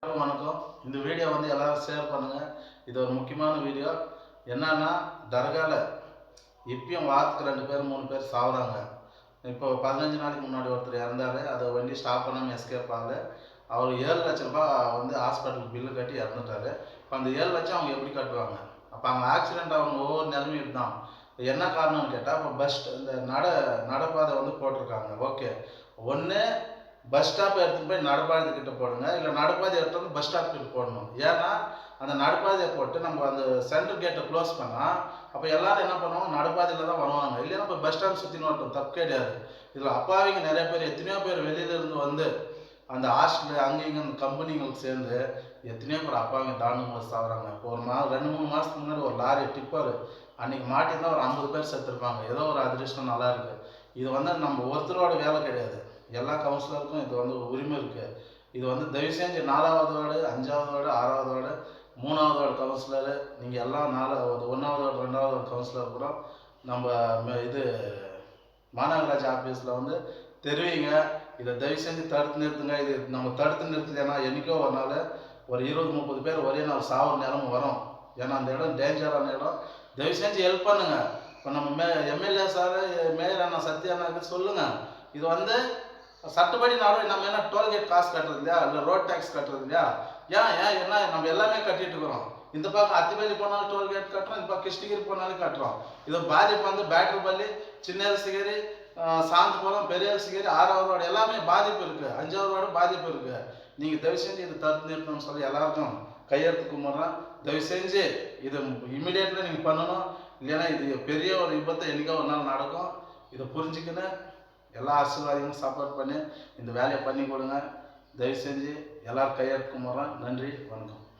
வணக்கம். இந்த வீடியோ வந்து எல்லாரும் ஷேர் பண்ணுங்க. இது ஒரு முக்கியமான வீடியோ. என்னன்னா தர்கால இப்பயும் வாரத்துக்கு 2 பேர் 3 பேர் சாவுறாங்க. இப்போ 15 நாளைக்கு முன்னாடி ஒருத்தர் இறந்தாரு. அதை வண்டி ஸ்டாப் பண்ணாமல் எஸ்கேப் ஆகல. அவர் 7 லட்ச ரூபாய் வந்து ஹாஸ்பிட்டலுக்கு பில்லு கட்டி இறந்துட்டாரு. இப்போ அந்த 7 லட்சம் அவங்க எப்படி கட்டுவாங்க? அப்போ அவங்க ஆக்சிடென்ட் ஆகும் ஒவ்வொரு நிலைமையும் தான். என்ன காரணம்னு கேட்டால், இப்போ இந்த நடைபாதை வந்து போட்டிருக்காங்க. ஓகே, ஒன்று பஸ் ஸ்டாப் எடுத்துகிட்டு போய் நடைபாதை கிட்ட போடுங்க, இல்லை நடைபாதை எடுத்து வந்து பஸ் ஸ்டாப் கிட்ட போடணும். ஏன்னா அந்த நடைபாதையை போட்டு நம்ம அந்த சென்ட்ரல் கேட்டை க்ளோஸ் பண்ணால் அப்போ எல்லாரும் என்ன பண்ணுவாங்க, நடைபாதையில் தான் வருவாங்க. இல்லைன்னா இப்போ பஸ் ஸ்டாண்ட் சுற்றி வரட்டும், தப்பு கிடையாது. இதில் அப்பாவிங்க நிறைய பேர், எத்தனையோ பேர் வெளியிலேருந்து வந்து அந்த ஹாஸ்டல் அங்கே இங்கே அந்த கம்பெனிங்களுக்கு சேர்ந்து எத்தனையோ பேர் அப்பாவிங்க தானுங்க சாகுறாங்க. இப்போ ஒரு 2-3 மாதத்துக்கு முன்னாடி ஒரு லாரி டிப்பர் அன்றைக்கி மாட்டியிருந்தால் ஒரு 50 பேர் செத்துருப்பாங்க. ஏதோ ஒரு அதிர்ஷ்டம் நல்லா இருக்குது. இது வந்து நம்ம ஒருத்தரோட வேலை கிடையாது, எல்லா கவுன்சிலருக்கும் இது வந்து உரிமை இருக்குது. இது வந்து தயவு செஞ்சு 4வது வார்டு, 5வது வார்டு, 6வது வார்டு, 3வது வார்டு கவுன்சிலரு, நீங்கள் எல்லாம் 1வது வார்டு 2வது வார்டு கவுன்சிலர் கூட நம்ம இது மாநகராட்சி ஆஃபீஸில் வந்து தெரிவிங்க. இதை தயவு செஞ்சு தடுத்து நிறுத்துங்க. இது நம்ம தடுத்து நிறுத்தலைன்னா என்றைக்கோ ஒரு நாள் ஒரு 20-30 பேர் ஒரே நாள் சாவர நிலமை வரும். ஏன்னா அந்த இடம் டேஞ்சரான இடம். தயவு செஞ்சு ஹெல்ப் பண்ணுங்க. இப்போ நம்ம எம்எல்ஏ சார், மேயர் அண்ணா சத்யா அண்ணாக்கு சொல்லுங்கள். இது வந்து சட்டப்படி நம்ம என்ன டோல்கேட் காசு கட்டுறது இல்லையா, இல்லை ரோட் டேக்ஸ் கட்டுறது இல்லையா? என்ன நம்ம எல்லாமே கட்டிட்டு இருக்கிறோம். இந்த பக்கம் அத்திவேலி போனாலும் டோல்கேட் கட்டுறோம், இந்த பக்கம் கிருஷ்ணகிரி போனாலும் கட்டுறோம். இது பாதிப்பு வந்து பேட்டரிப்பள்ளி, சின்னரசிகேரி, சாந்தபுரம், பெரியரசிகேரி, 6வது வார்டு எல்லாமே பாதிப்பு இருக்குது. 5வது வார்டு பாதிப்பு இருக்குது. நீங்கள் தயவு செஞ்சு இது தடுத்து நிறுத்தணும்னு சொல்லி எல்லாருக்கும் கையெழுத்து கும்பிட்றேன். தயவு செஞ்சு இது இம்மிடியேட்டில் நீங்கள் பண்ணணும். இல்லைன்னா இது பெரிய ஒரு விபத்தை என்றைக்கோ ஒரு நாள் நடக்கும். இதை புரிஞ்சுக்கின்னு எல்லா அரசியல்வாதிகளும் சப்போர்ட் பண்ணி இந்த வேலையை பண்ணி கொடுங்க. தயவு செஞ்சு எல்லோரும் கையெழுத்து கும்பிட்றேன். நன்றி, வணக்கம்.